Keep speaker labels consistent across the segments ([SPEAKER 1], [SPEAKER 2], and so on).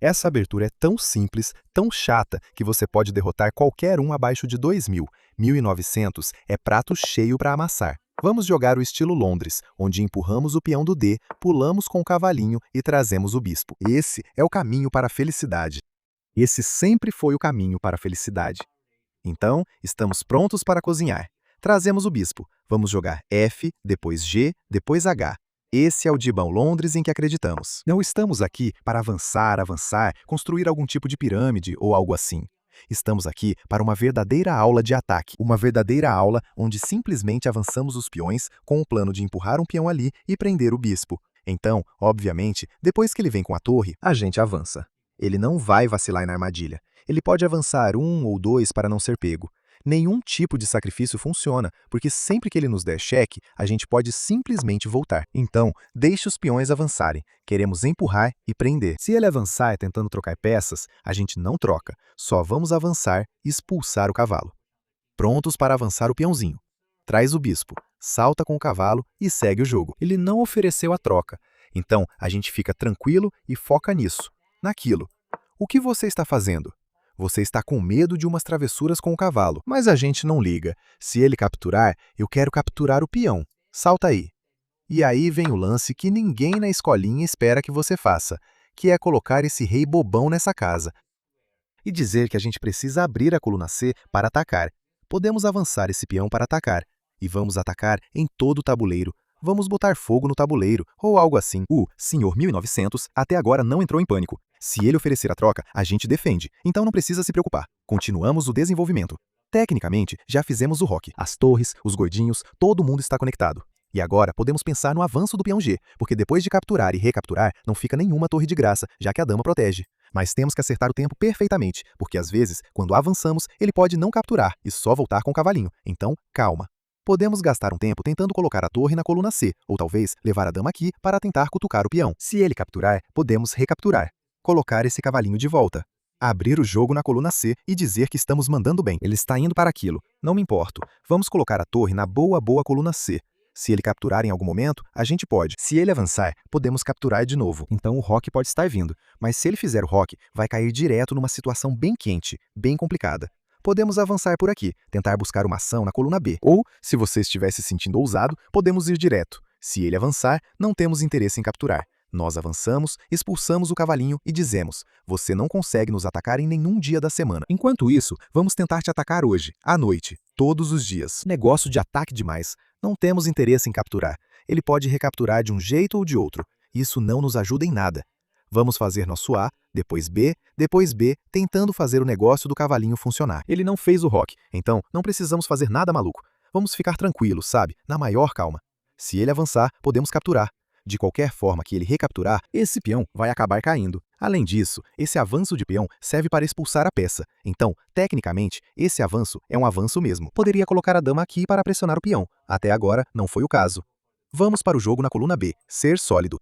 [SPEAKER 1] Essa abertura é tão simples, tão chata, que você pode derrotar qualquer um abaixo de 2.000. 1.900 é prato cheio para amassar. Vamos jogar o estilo Londres, onde empurramos o peão do D, pulamos com o cavalinho e trazemos o bispo. Esse é o caminho para a felicidade. Esse sempre foi o caminho para a felicidade. Então, estamos prontos para cozinhar. Trazemos o bispo. Vamos jogar F, depois G, depois H. Esse é o Dibão Londres em que acreditamos. Não estamos aqui para avançar, construir algum tipo de pirâmide ou algo assim. Estamos aqui para uma verdadeira aula de ataque. Uma verdadeira aula onde simplesmente avançamos os peões com o plano de empurrar um peão ali e prender o bispo. Então, obviamente, depois que ele vem com a torre, a gente avança. Ele não vai vacilar na armadilha. Ele pode avançar 1 ou 2 para não ser pego. Nenhum tipo de sacrifício funciona, porque sempre que ele nos der cheque, a gente pode simplesmente voltar. Então, deixe os peões avançarem. Queremos empurrar e prender. Se ele avançar tentando trocar peças, a gente não troca. Só vamos avançar e expulsar o cavalo. Prontos para avançar o peãozinho. Traz o bispo, salta com o cavalo e segue o jogo. Ele não ofereceu a troca. Então, a gente fica tranquilo e foca nisso, naquilo. O que você está fazendo? Você está com medo de umas travessuras com o cavalo, mas a gente não liga. Se ele capturar, eu quero capturar o peão. Salta aí. E aí vem o lance que ninguém na escolinha espera que você faça, que é colocar esse rei bobão nessa casa. E dizer que a gente precisa abrir a coluna C para atacar. Podemos avançar esse peão para atacar. E vamos atacar em todo o tabuleiro. Vamos botar fogo no tabuleiro, ou algo assim. O senhor 1900 até agora não entrou em pânico. Se ele oferecer a troca, a gente defende, então não precisa se preocupar. Continuamos o desenvolvimento. Tecnicamente, já fizemos o rock. As torres, os gordinhos, todo mundo está conectado. E agora podemos pensar no avanço do peão G, porque depois de capturar e recapturar, não fica nenhuma torre de graça, já que a dama protege. Mas temos que acertar o tempo perfeitamente, porque às vezes, quando avançamos, ele pode não capturar e só voltar com o cavalinho. Então, calma. Podemos gastar um tempo tentando colocar a torre na coluna C, ou talvez levar a dama aqui para tentar cutucar o peão. Se ele capturar, podemos recapturar. Colocar esse cavalinho de volta. Abrir o jogo na coluna C e dizer que estamos mandando bem. Ele está indo para aquilo. Não me importo. Vamos colocar a torre na boa coluna C. Se ele capturar em algum momento, a gente pode. Se ele avançar, podemos capturar de novo. Então o rock pode estar vindo. Mas se ele fizer o rock, vai cair direto numa situação bem quente, bem complicada. Podemos avançar por aqui, tentar buscar uma ação na coluna B. Ou, se você estiver se sentindo ousado, podemos ir direto. Se ele avançar, não temos interesse em capturar. Nós avançamos, expulsamos o cavalinho e dizemos: você não consegue nos atacar em nenhum dia da semana. Enquanto isso, vamos tentar te atacar hoje, à noite, todos os dias. Negócio de ataque demais. Não temos interesse em capturar. Ele pode recapturar de um jeito ou de outro. Isso não nos ajuda em nada. Vamos fazer nosso A, depois B, tentando fazer o negócio do cavalinho funcionar. Ele não fez o rock, então não precisamos fazer nada maluco. Vamos ficar tranquilos, sabe? Na maior calma. Se ele avançar, podemos capturar. De qualquer forma que ele recapturar, esse peão vai acabar caindo. Além disso, esse avanço de peão serve para expulsar a peça. Então, tecnicamente, esse avanço é um avanço mesmo. Poderia colocar a dama aqui para pressionar o peão. Até agora, não foi o caso. Vamos para o jogo na coluna B, ser sólido.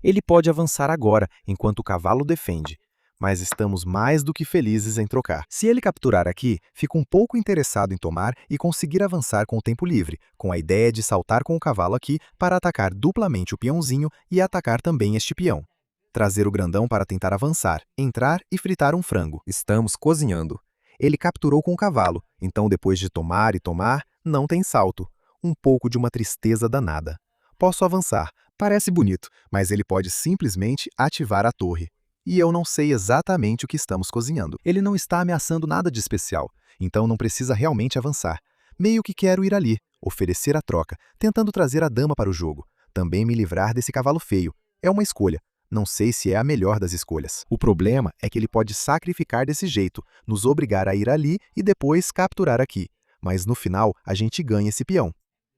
[SPEAKER 1] Ele pode avançar agora, enquanto o cavalo defende. Mas estamos mais do que felizes em trocar. Se ele capturar aqui, fico um pouco interessado em tomar e conseguir avançar com o tempo livre, com a ideia de saltar com o cavalo aqui para atacar duplamente o peãozinho e atacar também este peão. Trazer o grandão para tentar avançar, entrar e fritar um frango. Estamos cozinhando. Ele capturou com o cavalo, então depois de tomar e tomar, não tem salto. Um pouco de uma tristeza danada. Posso avançar, parece bonito, mas ele pode simplesmente ativar a torre. E eu não sei exatamente o que estamos cozinhando. Ele não está ameaçando nada de especial, então não precisa realmente avançar. Meio que quero ir ali, oferecer a troca, tentando trazer a dama para o jogo. Também me livrar desse cavalo feio. É uma escolha. Não sei se é a melhor das escolhas. O problema é que ele pode sacrificar desse jeito, nos obrigar a ir ali e depois capturar aqui. Mas no final, a gente ganha esse peão.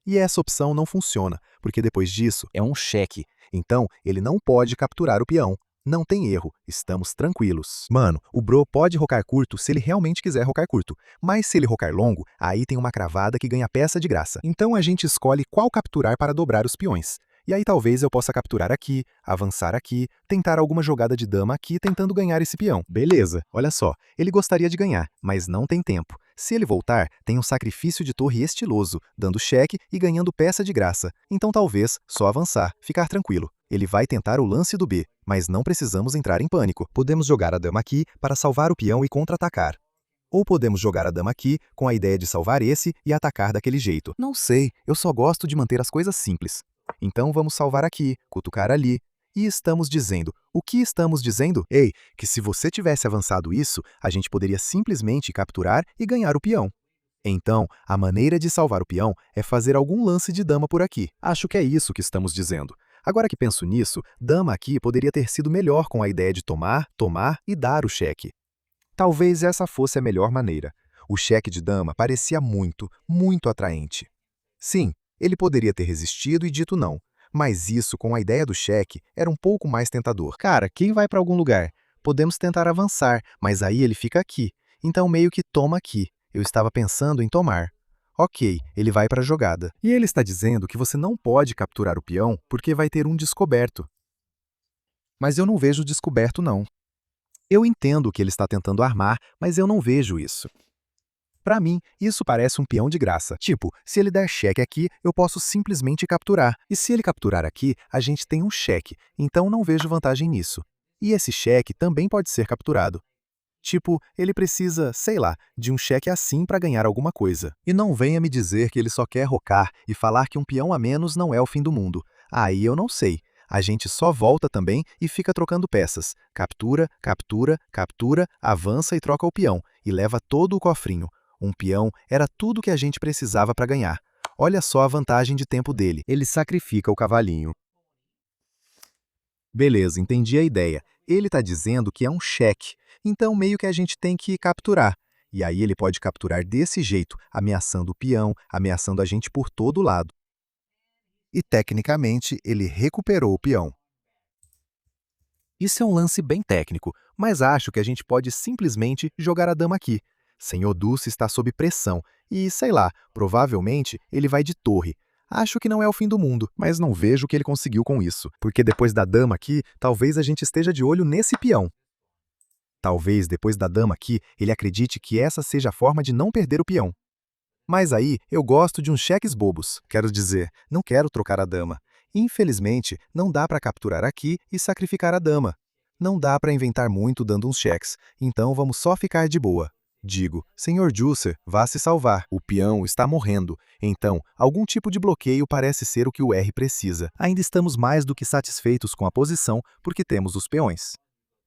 [SPEAKER 1] E essa opção não funciona, porque depois disso é um cheque. Então, ele não pode capturar o peão. Não tem erro, estamos tranquilos. Mano, o bro pode rocar curto se ele realmente quiser rocar curto, mas se ele rocar longo, aí tem uma cravada que ganha peça de graça. Então a gente escolhe qual capturar para dobrar os peões. E aí talvez eu possa capturar aqui, avançar aqui, tentar alguma jogada de dama aqui tentando ganhar esse peão. Beleza, olha só, ele gostaria de ganhar, mas não tem tempo. Se ele voltar, tem um sacrifício de torre estiloso, dando cheque e ganhando peça de graça. Então talvez só avançar, ficar tranquilo. Ele vai tentar o lance do B, mas não precisamos entrar em pânico. Podemos jogar a dama aqui para salvar o peão e contra-atacar. Ou podemos jogar a dama aqui com a ideia de salvar esse e atacar daquele jeito. Não sei, eu só gosto de manter as coisas simples. Então vamos salvar aqui, cutucar ali. E estamos dizendo. O que estamos dizendo? Ei, que se você tivesse avançado isso, a gente poderia simplesmente capturar e ganhar o peão. Então, a maneira de salvar o peão é fazer algum lance de dama por aqui. Acho que é isso que estamos dizendo. Agora que penso nisso, dama aqui poderia ter sido melhor com a ideia de tomar, tomar e dar o cheque. Talvez essa fosse a melhor maneira. O cheque de dama parecia muito, muito atraente. Sim, ele poderia ter resistido e dito não, mas isso com a ideia do cheque era um pouco mais tentador. Cara, quem vai para algum lugar? Podemos tentar avançar, mas aí ele fica aqui. Então meio que toma aqui. Eu estava pensando em tomar. Ok, ele vai para a jogada. E ele está dizendo que você não pode capturar o peão porque vai ter um descoberto. Mas eu não vejo descoberto não. Eu entendo o que ele está tentando armar, mas eu não vejo isso. Para mim, isso parece um peão de graça. Tipo, se ele der cheque aqui, eu posso simplesmente capturar. E se ele capturar aqui, a gente tem um cheque, então não vejo vantagem nisso. E esse cheque também pode ser capturado. Tipo, ele precisa, sei lá, de um cheque assim para ganhar alguma coisa. E não venha me dizer que ele só quer rocar e falar que um peão a menos não é o fim do mundo. Aí eu não sei. A gente só volta também e fica trocando peças. Captura, captura, captura, avança e troca o peão. E leva todo o cofrinho. Um peão era tudo que a gente precisava para ganhar. Olha só a vantagem de tempo dele. Ele sacrifica o cavalinho. Beleza, entendi a ideia. Ele está dizendo que é um cheque. Então meio que a gente tem que capturar. E aí ele pode capturar desse jeito, ameaçando o peão, ameaçando a gente por todo lado. E tecnicamente ele recuperou o peão. Isso é um lance bem técnico, mas acho que a gente pode simplesmente jogar a dama aqui. Senhor Dulce está sob pressão e, sei lá, provavelmente ele vai de torre. Acho que não é o fim do mundo, mas não vejo o que ele conseguiu com isso, porque depois da dama aqui, talvez a gente esteja de olho nesse peão. Talvez depois da dama aqui, ele acredite que essa seja a forma de não perder o peão. Mas aí, eu gosto de uns cheques bobos. Quero dizer, não quero trocar a dama. Infelizmente, não dá para capturar aqui e sacrificar a dama. Não dá para inventar muito dando uns cheques, então vamos só ficar de boa. Digo, Senhor Juicer, vá se salvar. O peão está morrendo. Então, algum tipo de bloqueio parece ser o que o R precisa. Ainda estamos mais do que satisfeitos com a posição porque temos os peões.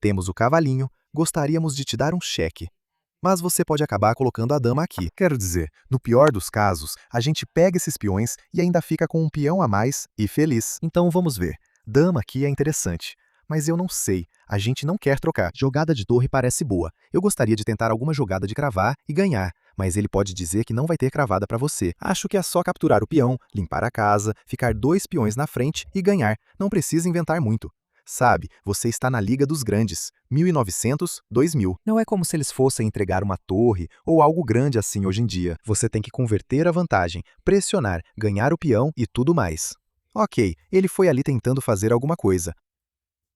[SPEAKER 1] Temos o cavalinho, gostaríamos de te dar um cheque. Mas você pode acabar colocando a dama aqui. Quero dizer, no pior dos casos, a gente pega esses peões e ainda fica com um peão a mais e feliz. Então vamos ver. Dama aqui é interessante. Mas eu não sei, a gente não quer trocar. Jogada de torre parece boa. Eu gostaria de tentar alguma jogada de cravar e ganhar, mas ele pode dizer que não vai ter cravada para você. Acho que é só capturar o peão, limpar a casa, ficar 2 peões na frente e ganhar. Não precisa inventar muito. Sabe, você está na Liga dos Grandes, 1900, 2000. Não é como se eles fossem entregar uma torre ou algo grande assim hoje em dia. Você tem que converter a vantagem, pressionar, ganhar o peão e tudo mais. Ok, ele foi ali tentando fazer alguma coisa.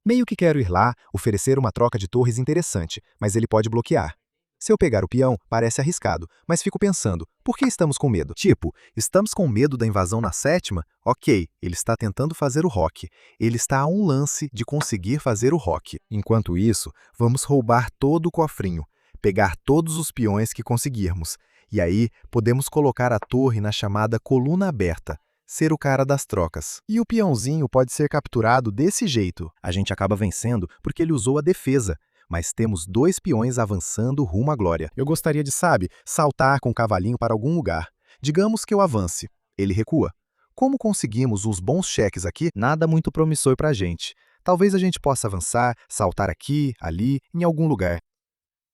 [SPEAKER 1] Meio que quero ir lá, oferecer uma troca de torres interessante, mas ele pode bloquear. Se eu pegar o peão, parece arriscado, mas fico pensando, por que estamos com medo? Tipo, estamos com medo da invasão na sétima? Ok, ele está tentando fazer o roque. Ele está a um lance de conseguir fazer o roque. Enquanto isso, vamos roubar todo o cofrinho, pegar todos os peões que conseguirmos. E aí, podemos colocar a torre na chamada coluna aberta. Ser o cara das trocas. E o peãozinho pode ser capturado desse jeito. A gente acaba vencendo porque ele usou a defesa. Mas temos 2 peões avançando rumo à glória. Eu gostaria de, sabe, saltar com o cavalinho para algum lugar. Digamos que eu avance. Ele recua. Como conseguimos uns bons cheques aqui, nada muito promissor para a gente. Talvez a gente possa avançar, saltar aqui, ali, em algum lugar.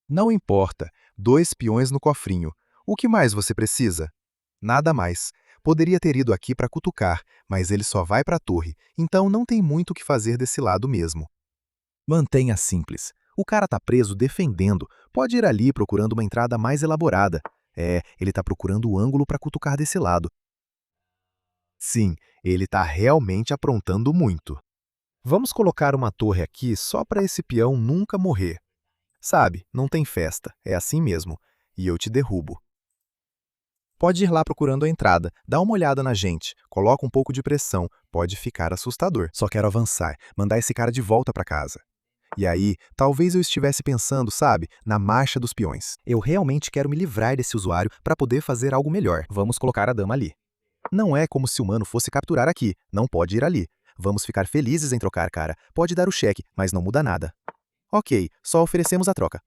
[SPEAKER 1] Não importa. 2 peões no cofrinho. O que mais você precisa? Nada mais. Poderia ter ido aqui para cutucar, mas ele só vai para a torre, então não tem muito o que fazer desse lado mesmo. Mantenha simples. O cara tá preso defendendo. Pode ir ali procurando uma entrada mais elaborada. Ele tá procurando o ângulo para cutucar desse lado. Sim, ele tá realmente aprontando muito. Vamos colocar uma torre aqui só para esse peão nunca morrer. Sabe, não tem festa, é assim mesmo. E eu te derrubo. Pode ir lá procurando a entrada, dá uma olhada na gente, coloca um pouco de pressão, pode ficar assustador. Só quero avançar, mandar esse cara de volta para casa. E aí, talvez eu estivesse pensando, sabe, na marcha dos peões. Eu realmente quero me livrar desse usuário para poder fazer algo melhor. Vamos colocar a dama ali. Não é como se o humano fosse capturar aqui, não pode ir ali. Vamos ficar felizes em trocar, cara. Pode dar o cheque, mas não muda nada. Ok, só oferecemos a troca.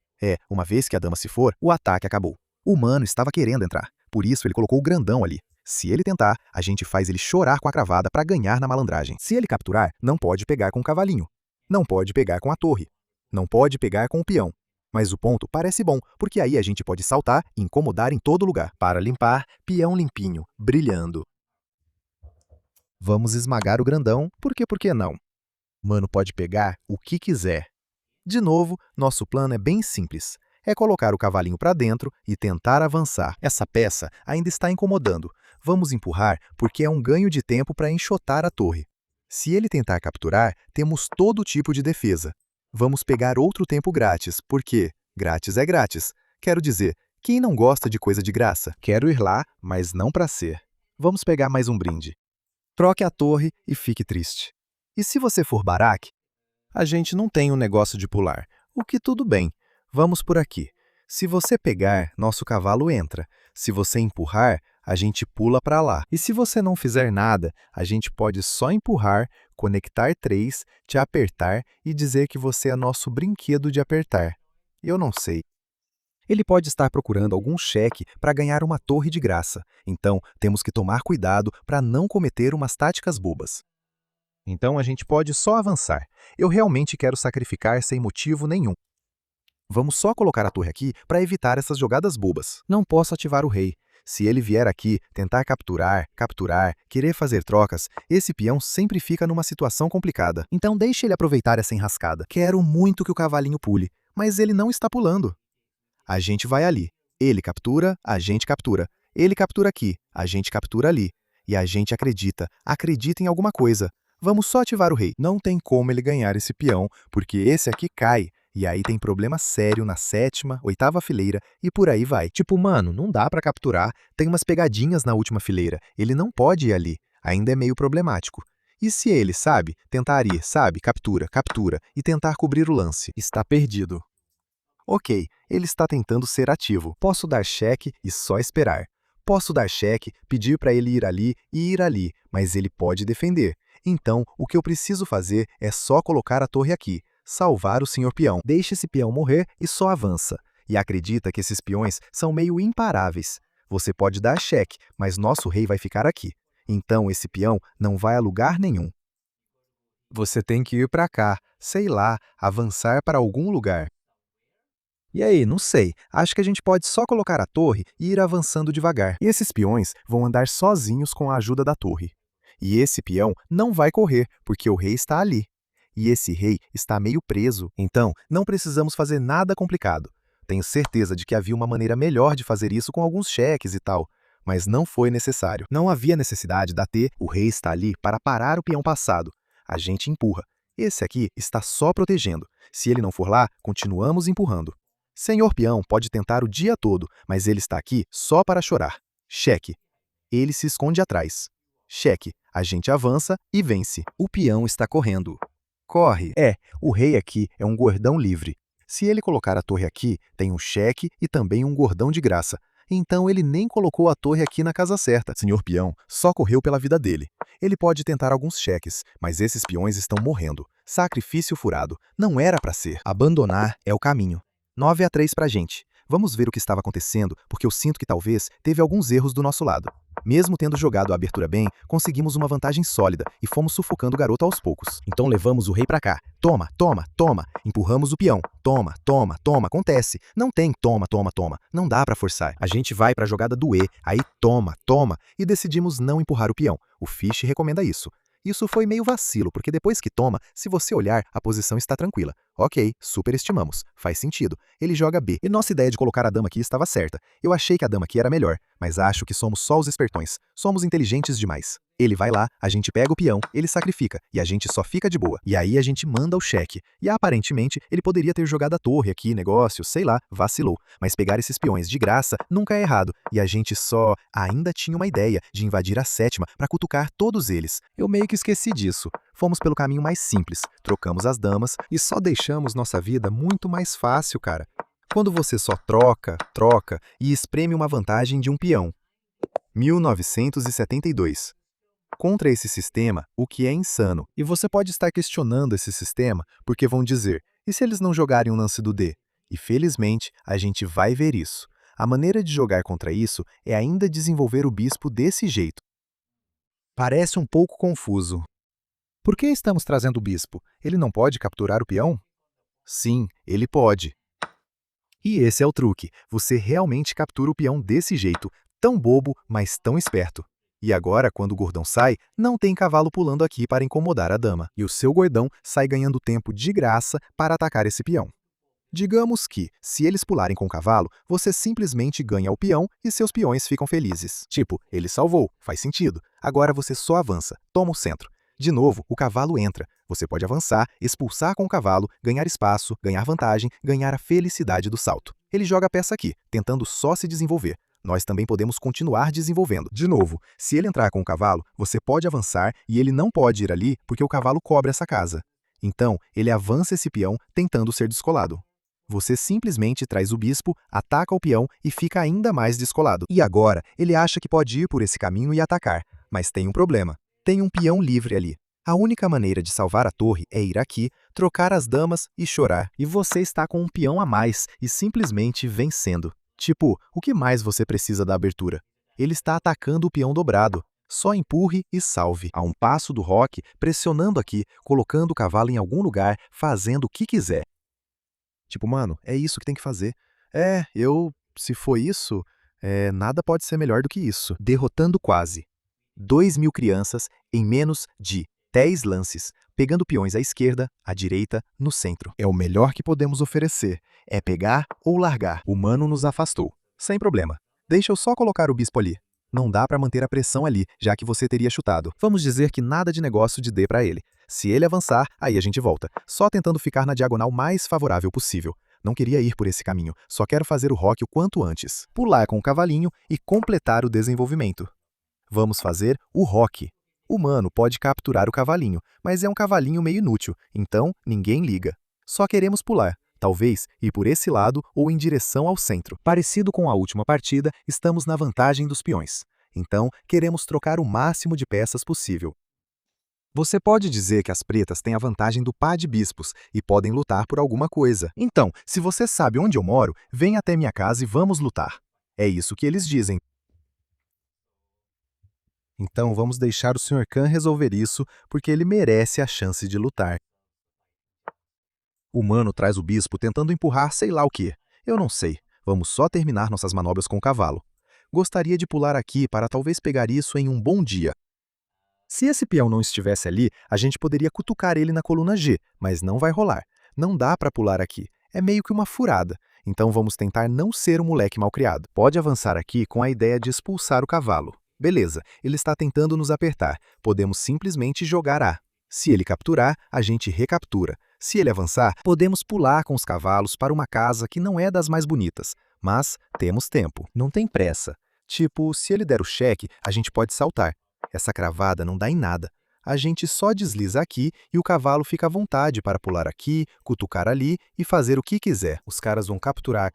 [SPEAKER 1] Uma vez que a dama se for, o ataque acabou. O humano estava querendo entrar, por isso ele colocou o grandão ali. Se ele tentar, a gente faz ele chorar com a cravada para ganhar na malandragem. Se ele capturar, não pode pegar com o cavalinho. Não pode pegar com a torre. Não pode pegar com o peão. Mas o ponto parece bom, porque aí a gente pode saltar e incomodar em todo lugar. Para limpar, peão limpinho, brilhando. Vamos esmagar o grandão, porque por que não? Mano pode pegar o que quiser. De novo, nosso plano é bem simples. É colocar o cavalinho para dentro e tentar avançar. Essa peça ainda está incomodando. Vamos empurrar porque é um ganho de tempo para enxotar a torre. Se ele tentar capturar, temos todo tipo de defesa. Vamos pegar outro tempo grátis, porque grátis é grátis. Quero dizer, quem não gosta de coisa de graça? Quero ir lá, mas não para ser. Vamos pegar mais um brinde. Troque a torre e fique triste. E se você for Barak? A gente não tem um negócio de pular, o que tudo bem. Vamos por aqui. Se você pegar, nosso cavalo entra. Se você empurrar, a gente pula para lá. E se você não fizer nada, a gente pode só empurrar, conectar 3, te apertar e dizer que você é nosso brinquedo de apertar. Eu não sei. Ele pode estar procurando algum cheque para ganhar uma torre de graça. Então, temos que tomar cuidado para não cometer umas táticas bobas. Então, a gente pode só avançar. Eu realmente quero sacrificar sem motivo nenhum. Vamos só colocar a torre aqui para evitar essas jogadas bobas. Não posso ativar o rei. Se ele vier aqui, tentar capturar, querer fazer trocas, esse peão sempre fica numa situação complicada. Então deixe ele aproveitar essa enrascada. Quero muito que o cavalinho pule, mas ele não está pulando. A gente vai ali. Ele captura, a gente captura. Ele captura aqui, a gente captura ali. E a gente acredita em alguma coisa. Vamos só ativar o rei. Não tem como ele ganhar esse peão, porque esse aqui cai. E aí tem problema sério na 7ª, 8ª fileira e por aí vai. Tipo, mano, não dá pra capturar, tem umas pegadinhas na última fileira, ele não pode ir ali, ainda é meio problemático. E se ele, tentar ir, captura, e tentar cobrir o lance? Está perdido. Ok, ele está tentando ser ativo. Posso dar cheque e só esperar. Posso dar cheque, pedir para ele ir ali e ir ali, mas ele pode defender. Então, o que eu preciso fazer é só colocar a torre aqui. Salvar o senhor peão. Deixe esse peão morrer e só avança. E acredita que esses peões são meio imparáveis. Você pode dar cheque, mas nosso rei vai ficar aqui. Então esse peão não vai a lugar nenhum. Você tem que ir para cá, sei lá, avançar para algum lugar. E aí, não sei, acho que a gente pode só colocar a torre e ir avançando devagar. E esses peões vão andar sozinhos com a ajuda da torre. E esse peão não vai correr, porque o rei está ali. E esse rei está meio preso, então não precisamos fazer nada complicado. Tenho certeza de que havia uma maneira melhor de fazer isso com alguns cheques e tal, mas não foi necessário. Não havia necessidade da T, o rei está ali para parar o peão passado. A gente empurra. Esse aqui está só protegendo. Se ele não for lá, continuamos empurrando. Senhor peão pode tentar o dia todo, mas ele está aqui só para chorar. Cheque. Ele se esconde atrás. Cheque. A gente avança e vence. O peão está correndo. Corre. O rei aqui é um gordão livre. Se ele colocar a torre aqui, tem um cheque e também um gordão de graça. Então ele nem colocou a torre aqui na casa certa. Senhor peão só correu pela vida dele. Ele pode tentar alguns cheques, mas esses peões estão morrendo. Sacrifício furado. Não era para ser. Abandonar é o caminho. 9-3 pra gente. Vamos ver o que estava acontecendo, porque eu sinto que talvez teve alguns erros do nosso lado. Mesmo tendo jogado a abertura bem, conseguimos uma vantagem sólida e fomos sufocando o garoto aos poucos. Então levamos o rei pra cá. Toma, toma, toma. Empurramos o peão. Toma, toma, toma. Acontece. Não tem toma, toma, toma. Não dá pra forçar. A gente vai pra jogada do E, aí toma, toma. E decidimos não empurrar o peão. O Fish recomenda isso. Isso foi meio vacilo, porque depois que toma, se você olhar, a posição está tranquila. Ok, superestimamos. Faz sentido. Ele joga B. E nossa ideia de colocar a dama aqui estava certa. Eu achei que a dama aqui era melhor, mas acho que somos só os espertões. Somos inteligentes demais. Ele vai lá, a gente pega o peão, ele sacrifica, e a gente só fica de boa. E aí a gente manda o cheque. E aparentemente, ele poderia ter jogado a torre aqui, negócio, sei lá, vacilou. Mas pegar esses peões de graça nunca é errado. E a gente só ainda tinha uma ideia de invadir a sétima para cutucar todos eles. Eu meio que esqueci disso. Fomos pelo caminho mais simples, trocamos as damas e só deixamos nossa vida muito mais fácil, cara. Quando você só troca, troca e espreme uma vantagem de um peão. 1972. Contra esse sistema, o que é insano. E você pode estar questionando esse sistema porque vão dizer, e se eles não jogarem um lance do D? E felizmente, a gente vai ver isso. A maneira de jogar contra isso é ainda desenvolver o bispo desse jeito. Parece um pouco confuso. Por que estamos trazendo o bispo? Ele não pode capturar o peão? Sim, ele pode. E esse é o truque. Você realmente captura o peão desse jeito, tão bobo, mas tão esperto. E agora, quando o gordão sai, não tem cavalo pulando aqui para incomodar a dama. E o seu gordão sai ganhando tempo de graça para atacar esse peão. Digamos que, se eles pularem com o cavalo, você simplesmente ganha o peão e seus peões ficam felizes. Tipo, ele salvou, faz sentido. Agora você só avança, toma o centro. De novo, o cavalo entra. Você pode avançar, expulsar com o cavalo, ganhar espaço, ganhar vantagem, ganhar a felicidade do salto. Ele joga a peça aqui, tentando só se desenvolver. Nós também podemos continuar desenvolvendo. De novo, se ele entrar com o cavalo, você pode avançar e ele não pode ir ali porque o cavalo cobre essa casa. Então, ele avança esse peão tentando ser descolado. Você simplesmente traz o bispo, ataca o peão e fica ainda mais descolado. E agora, ele acha que pode ir por esse caminho e atacar, mas tem um problema. Tem um peão livre ali. A única maneira de salvar a torre é ir aqui, trocar as damas e chorar. E você está com um peão a mais e simplesmente vencendo. Tipo, o que mais você precisa da abertura? Ele está atacando o peão dobrado. Só empurre e salve. A um passo do roque, pressionando aqui, colocando o cavalo em algum lugar, fazendo o que quiser. Tipo, mano, é isso que tem que fazer. Se for isso, nada pode ser melhor do que isso. Derrotando quase 2.000 crianças em menos de 10 lances, pegando peões à esquerda, à direita, no centro. É o melhor que podemos oferecer. É pegar ou largar. O mano nos afastou. Sem problema. Deixa eu só colocar o bispo ali. Não dá para manter a pressão ali, já que você teria chutado. Vamos dizer que nada de negócio de D para ele. Se ele avançar, aí a gente volta. Só tentando ficar na diagonal mais favorável possível. Não queria ir por esse caminho. Só quero fazer o roque o quanto antes. Pular com o cavalinho e completar o desenvolvimento. Vamos fazer o roque. O mano pode capturar o cavalinho, mas é um cavalinho meio inútil, então ninguém liga. Só queremos pular, talvez ir por esse lado ou em direção ao centro. Parecido com a última partida, estamos na vantagem dos peões. Então, queremos trocar o máximo de peças possível. Você pode dizer que as pretas têm a vantagem do par de bispos e podem lutar por alguma coisa. Então, se você sabe onde eu moro, vem até minha casa e vamos lutar. É isso que eles dizem. Então vamos deixar o Sr. Khan resolver isso, porque ele merece a chance de lutar. O mano traz o bispo tentando empurrar sei lá o quê. Eu não sei. Vamos só terminar nossas manobras com o cavalo. Gostaria de pular aqui para talvez pegar isso em um bom dia. Se esse peão não estivesse ali, a gente poderia cutucar ele na coluna G, mas não vai rolar. Não dá para pular aqui. É meio que uma furada. Então vamos tentar não ser um moleque malcriado. Pode avançar aqui com a ideia de expulsar o cavalo. Beleza, ele está tentando nos apertar. Podemos simplesmente jogar A. Se ele capturar, a gente recaptura. Se ele avançar, podemos pular com os cavalos para uma casa que não é das mais bonitas. Mas temos tempo, não tem pressa. Tipo, se ele der o cheque, a gente pode saltar. Essa cravada não dá em nada. A gente só desliza aqui e o cavalo fica à vontade para pular aqui, cutucar ali e fazer o que quiser. Os caras vão capturar,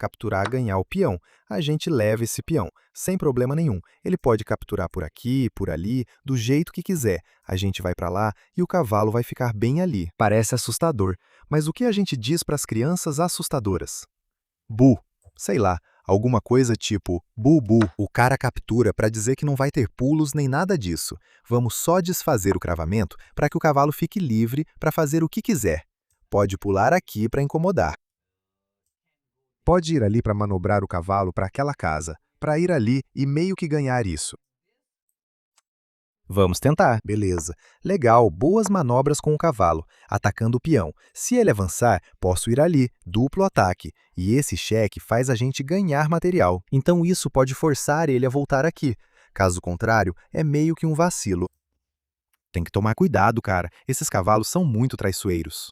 [SPEAKER 1] ganhar o peão. A gente leva esse peão, sem problema nenhum. Ele pode capturar por aqui, por ali, do jeito que quiser. A gente vai para lá e o cavalo vai ficar bem ali. Parece assustador, mas o que a gente diz para as crianças assustadoras? Bu, sei lá. Alguma coisa tipo, bu-bu, o cara captura para dizer que não vai ter pulos nem nada disso. Vamos só desfazer o cravamento para que o cavalo fique livre para fazer o que quiser. Pode pular aqui para incomodar. Pode ir ali para manobrar o cavalo para aquela casa, para ir ali e meio que ganhar isso. Vamos tentar. Beleza. Legal, boas manobras com o cavalo, atacando o peão. Se ele avançar, posso ir ali, duplo ataque. E esse cheque faz a gente ganhar material. Então isso pode forçar ele a voltar aqui. Caso contrário, é meio que um vacilo. Tem que tomar cuidado, cara. Esses cavalos são muito traiçoeiros.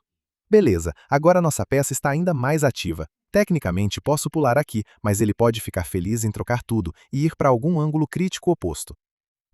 [SPEAKER 1] Beleza, agora nossa peça está ainda mais ativa. Tecnicamente posso pular aqui, mas ele pode ficar feliz em trocar tudo e ir para algum ângulo crítico oposto.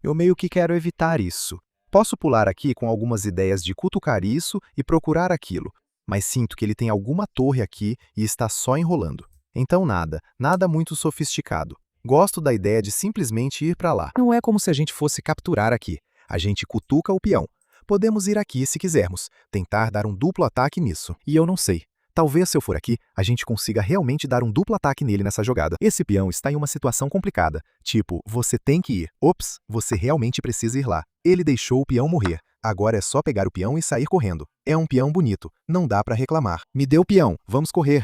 [SPEAKER 1] Eu meio que quero evitar isso. Posso pular aqui com algumas ideias de cutucar isso e procurar aquilo, mas sinto que ele tem alguma torre aqui e está só enrolando. Então nada muito sofisticado. Gosto da ideia de simplesmente ir para lá. Não é como se a gente fosse capturar aqui. A gente cutuca o peão. Podemos ir aqui se quisermos, tentar dar um duplo ataque nisso. E eu não sei. Talvez se eu for aqui, a gente consiga realmente dar um duplo ataque nele nessa jogada. Esse peão está em uma situação complicada. Tipo, você tem que ir. Ops, você realmente precisa ir lá. Ele deixou o peão morrer. Agora é só pegar o peão e sair correndo. É um peão bonito. Não dá para reclamar. Me dê o peão. Vamos correr.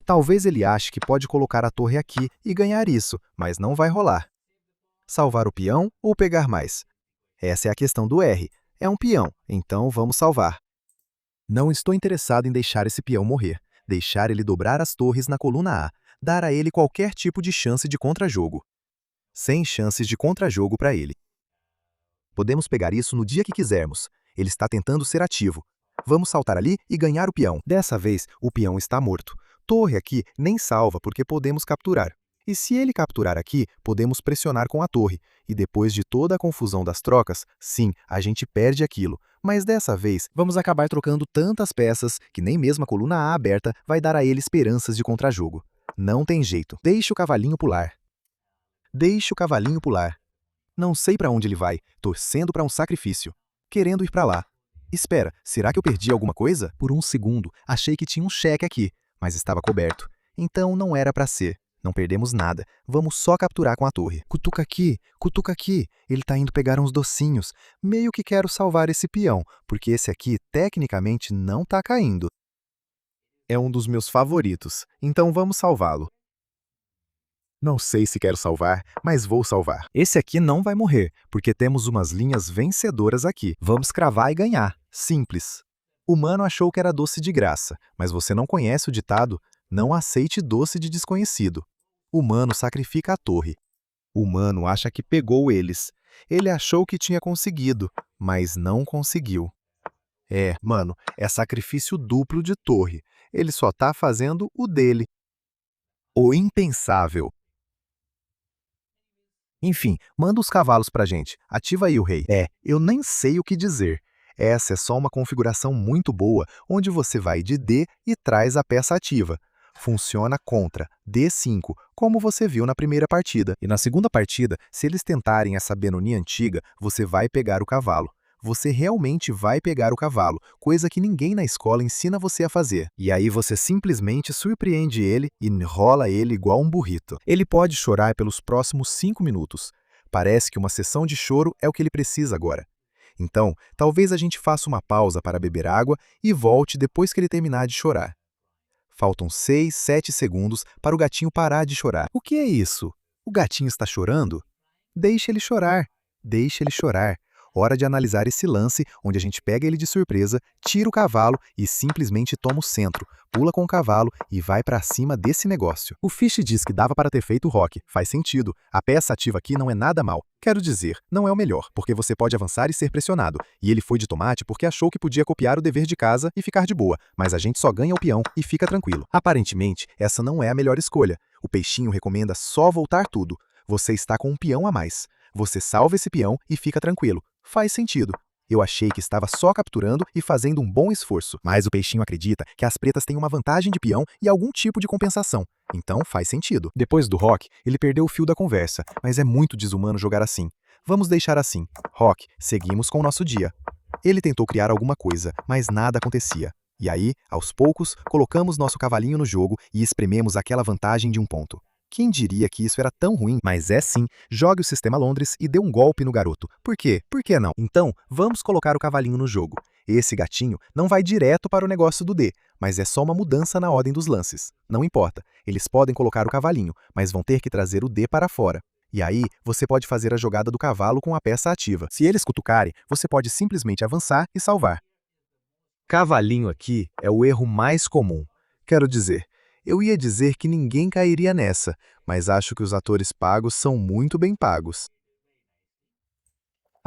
[SPEAKER 1] Talvez ele ache que pode colocar a torre aqui e ganhar isso, mas não vai rolar. Salvar o peão ou pegar mais? Essa é a questão do R. É um peão, então vamos salvar. Não estou interessado em deixar esse peão morrer. Deixar ele dobrar as torres na coluna A. Dar a ele qualquer tipo de chance de contra-jogo. Sem chances de contra-jogo para ele. Podemos pegar isso no dia que quisermos. Ele está tentando ser ativo. Vamos saltar ali e ganhar o peão. Dessa vez, o peão está morto. Torre aqui nem salva porque podemos capturar. E se ele capturar aqui, podemos pressionar com a torre. E depois de toda a confusão das trocas, sim, a gente perde aquilo. Mas dessa vez, vamos acabar trocando tantas peças que nem mesmo a coluna A aberta vai dar a ele esperanças de contra-jogo. Não tem jeito. Deixe o cavalinho pular. Deixe o cavalinho pular. Não sei para onde ele vai, torcendo para um sacrifício. Querendo ir para lá. Espera, será que eu perdi alguma coisa? Por um segundo, achei que tinha um cheque aqui, mas estava coberto. Então não era para ser. Não perdemos nada. Vamos só capturar com a torre. Cutuca aqui, cutuca aqui. Ele tá indo pegar uns docinhos. Meio que quero salvar esse peão, porque esse aqui, tecnicamente, não tá caindo. É um dos meus favoritos, então vamos salvá-lo. Não sei se quero salvar, mas vou salvar. Esse aqui não vai morrer, porque temos umas linhas vencedoras aqui. Vamos cravar e ganhar. Simples. O humano achou que era doce de graça, mas você não conhece o ditado: não aceite doce de desconhecido. O humano sacrifica a torre. O humano acha que pegou eles. Ele achou que tinha conseguido, mas não conseguiu. Mano, é sacrifício duplo de torre. Ele só tá fazendo o dele. O impensável. Enfim, manda os cavalos pra gente. Ativa aí o rei. Eu nem sei o que dizer. Essa é só uma configuração muito boa, onde você vai de D e traz a peça ativa. Funciona contra D5, como você viu na primeira partida. E na segunda partida, se eles tentarem essa Benoni antiga, você vai pegar o cavalo. Você realmente vai pegar o cavalo, coisa que ninguém na escola ensina você a fazer. E aí você simplesmente surpreende ele e enrola ele igual um burrito. Ele pode chorar pelos próximos 5 minutos. Parece que uma sessão de choro é o que ele precisa agora. Então, talvez a gente faça uma pausa para beber água e volte depois que ele terminar de chorar. Faltam 6, 7 segundos para o gatinho parar de chorar. O que é isso? O gatinho está chorando? Deixe ele chorar. Deixe ele chorar. Hora de analisar esse lance, onde a gente pega ele de surpresa, tira o cavalo e simplesmente toma o centro, pula com o cavalo e vai pra cima desse negócio. O Fish diz que dava para ter feito o rock. Faz sentido. A peça ativa aqui não é nada mal. Quero dizer, não é o melhor, porque você pode avançar e ser pressionado. E ele foi de tomate porque achou que podia copiar o dever de casa e ficar de boa, mas a gente só ganha o peão e fica tranquilo. Aparentemente, essa não é a melhor escolha. O peixinho recomenda só voltar tudo. Você está com um peão a mais. Você salva esse peão e fica tranquilo. Faz sentido. Eu achei que estava só capturando e fazendo um bom esforço, mas o peixinho acredita que as pretas têm uma vantagem de peão e algum tipo de compensação. Então faz sentido. Depois do Rock, ele perdeu o fio da conversa, mas é muito desumano jogar assim. Vamos deixar assim. Rock, seguimos com o nosso dia. Ele tentou criar alguma coisa, mas nada acontecia. E aí, aos poucos, colocamos nosso cavalinho no jogo e esprememos aquela vantagem de um ponto. Quem diria que isso era tão ruim? Mas é sim. Jogue o sistema Londres e dê um golpe no garoto. Por quê? Por que não? Então, vamos colocar o cavalinho no jogo. Esse gatinho não vai direto para o negócio do D, mas é só uma mudança na ordem dos lances. Não importa. Eles podem colocar o cavalinho, mas vão ter que trazer o D para fora. E aí, você pode fazer a jogada do cavalo com a peça ativa. Se eles cutucarem, você pode simplesmente avançar e salvar. Cavalinho aqui é o erro mais comum. Quero dizer, eu ia dizer que ninguém cairia nessa, mas acho que os atores pagos são muito bem pagos.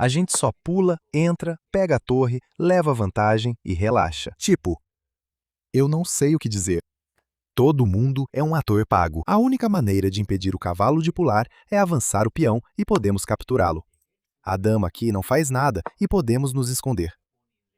[SPEAKER 1] A gente só pula, entra, pega a torre, leva vantagem e relaxa. Tipo, eu não sei o que dizer. Todo mundo é um ator pago. A única maneira de impedir o cavalo de pular é avançar o peão e podemos capturá-lo. A dama aqui não faz nada e podemos nos esconder.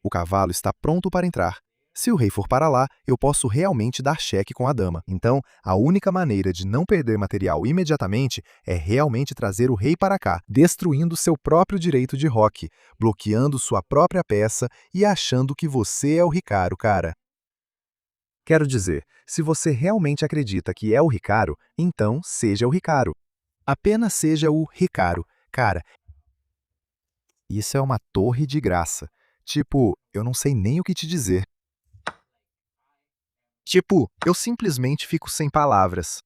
[SPEAKER 1] O cavalo está pronto para entrar. Se o rei for para lá, eu posso realmente dar cheque com a dama. Então, a única maneira de não perder material imediatamente é realmente trazer o rei para cá, destruindo seu próprio direito de roque, bloqueando sua própria peça e achando que você é o Ricardo, cara. Quero dizer, se você realmente acredita que é o Ricardo, então seja o Ricardo. Apenas seja o Ricardo. Cara, isso é uma torre de graça. Tipo, eu não sei nem o que te dizer. Tipo, eu simplesmente fico sem palavras.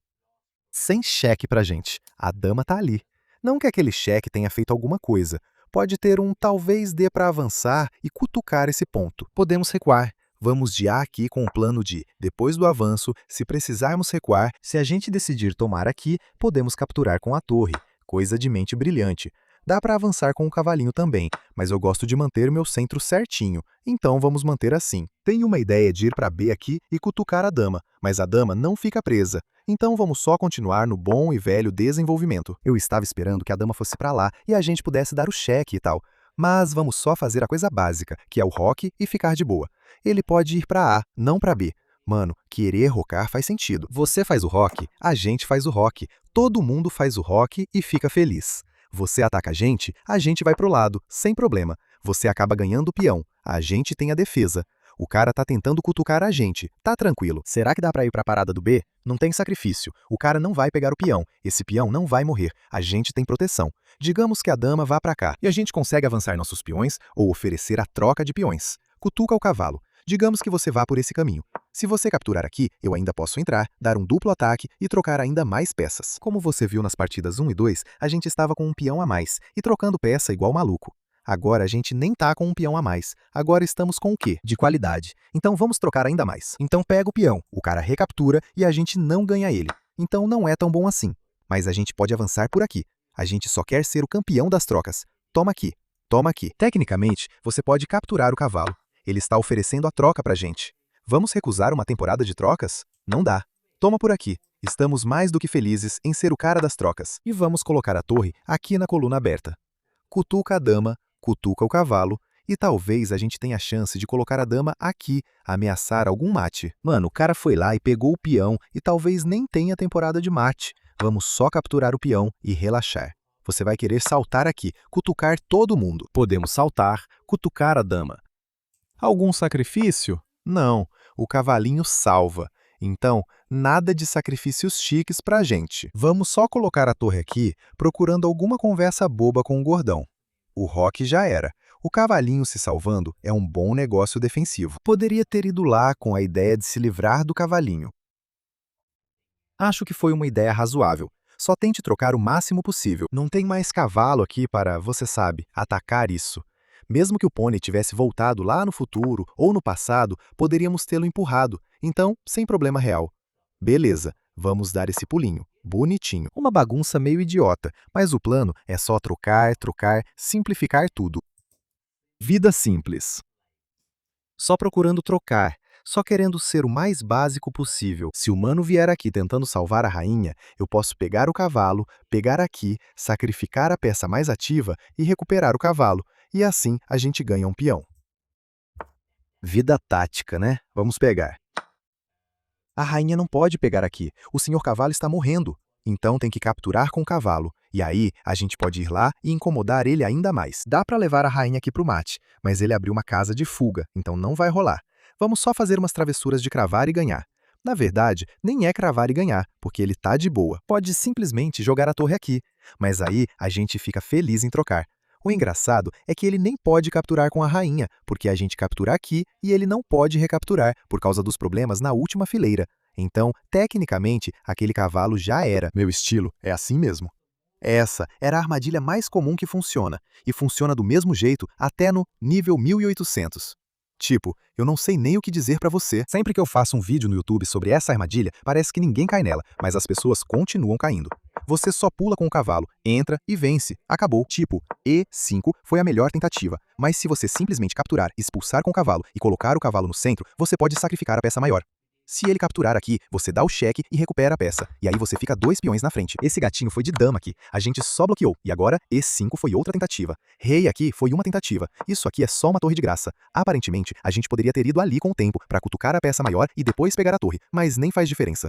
[SPEAKER 1] Sem cheque pra gente. A dama tá ali. Não que aquele cheque tenha feito alguma coisa. Pode ter um talvez dê pra avançar e cutucar esse ponto. Podemos recuar. Vamos de A aqui com o plano de, depois do avanço, se precisarmos recuar, se a gente decidir tomar aqui, podemos capturar com a torre. Coisa de mente brilhante. Dá para avançar com o cavalinho também, mas eu gosto de manter o meu centro certinho, então vamos manter assim. Tenho uma ideia de ir para B aqui e cutucar a dama, mas a dama não fica presa. Então vamos só continuar no bom e velho desenvolvimento. Eu estava esperando que a dama fosse para lá e a gente pudesse dar o cheque e tal. Mas vamos só fazer a coisa básica, que é o roque e ficar de boa. Ele pode ir para A, não para B. Mano, querer rocar faz sentido. Você faz o roque, a gente faz o roque. Todo mundo faz o roque e fica feliz. Você ataca a gente vai pro lado, sem problema. Você acaba ganhando o peão, a gente tem a defesa. O cara tá tentando cutucar a gente, tá tranquilo. Será que dá pra ir pra parada do B? Não tem sacrifício. O cara não vai pegar o peão, esse peão não vai morrer, a gente tem proteção. Digamos que a dama vá pra cá, e a gente consegue avançar nossos peões ou oferecer a troca de peões. Cutuca o cavalo. Digamos que você vá por esse caminho. Se você capturar aqui, eu ainda posso entrar, dar um duplo ataque e trocar ainda mais peças. Como você viu nas partidas 1 e 2, a gente estava com um peão a mais e trocando peça igual maluco. Agora a gente nem tá com um peão a mais. Agora estamos com o quê? De qualidade. Então vamos trocar ainda mais. Então pega o peão, o cara recaptura e a gente não ganha ele. Então não é tão bom assim. Mas a gente pode avançar por aqui. A gente só quer ser o campeão das trocas. Toma aqui. Toma aqui. Tecnicamente, você pode capturar o cavalo. Ele está oferecendo a troca pra gente. Vamos recusar uma temporada de trocas? Não dá. Toma por aqui. Estamos mais do que felizes em ser o cara das trocas. E vamos colocar a torre aqui na coluna aberta. Cutuca a dama, cutuca o cavalo, e talvez a gente tenha a chance de colocar a dama aqui, ameaçar algum mate. Mano, o cara foi lá e pegou o peão e talvez nem tenha temporada de mate. Vamos só capturar o peão e relaxar. Você vai querer saltar aqui, cutucar todo mundo. Podemos saltar, cutucar a dama. Algum sacrifício? Não, o cavalinho salva. Então, nada de sacrifícios chiques pra gente. Vamos só colocar a torre aqui, procurando alguma conversa boba com o gordão. O roque já era. O cavalinho se salvando é um bom negócio defensivo. Poderia ter ido lá com a ideia de se livrar do cavalinho. Acho que foi uma ideia razoável. Só tente trocar o máximo possível. Não tem mais cavalo aqui para, você sabe, atacar isso. Mesmo que o pônei tivesse voltado lá no futuro ou no passado, poderíamos tê-lo empurrado. Então, sem problema real. Beleza, vamos dar esse pulinho. Bonitinho. Uma bagunça meio idiota, mas o plano é só trocar, trocar, simplificar tudo. Vida simples. Só procurando trocar, só querendo ser o mais básico possível. Se o mano vier aqui tentando salvar a rainha, eu posso pegar o cavalo, pegar aqui, sacrificar a peça mais ativa e recuperar o cavalo. E assim a gente ganha um peão. Vida tática, né? Vamos pegar. A rainha não pode pegar aqui. O senhor cavalo está morrendo. Então tem que capturar com o cavalo. E aí a gente pode ir lá e incomodar ele ainda mais. Dá para levar a rainha aqui pro mate, mas ele abriu uma casa de fuga, então não vai rolar. Vamos só fazer umas travessuras de cravar e ganhar. Na verdade, nem é cravar e ganhar, porque ele tá de boa. Pode simplesmente jogar a torre aqui. Mas aí a gente fica feliz em trocar. O engraçado é que ele nem pode capturar com a rainha, porque a gente captura aqui e ele não pode recapturar, por causa dos problemas na última fileira. Então, tecnicamente, aquele cavalo já era. Meu estilo é assim mesmo. Essa era a armadilha mais comum que funciona, e funciona do mesmo jeito até no nível 1800. Tipo, eu não sei nem o que dizer pra você. Sempre que eu faço um vídeo no YouTube sobre essa armadilha, parece que ninguém cai nela, mas as pessoas continuam caindo. Você só pula com o cavalo, entra e vence. Acabou. Tipo, E5 foi a melhor tentativa, mas se você simplesmente capturar, expulsar com o cavalo e colocar o cavalo no centro, você pode sacrificar a peça maior. Se ele capturar aqui, você dá o cheque e recupera a peça, e aí você fica 2 peões na frente. Esse gatinho foi de dama aqui, a gente só bloqueou, e agora E5 foi outra tentativa. Rei aqui foi uma tentativa, isso aqui é só uma torre de graça. Aparentemente, a gente poderia ter ido ali com o tempo, para cutucar a peça maior e depois pegar a torre, mas nem faz diferença.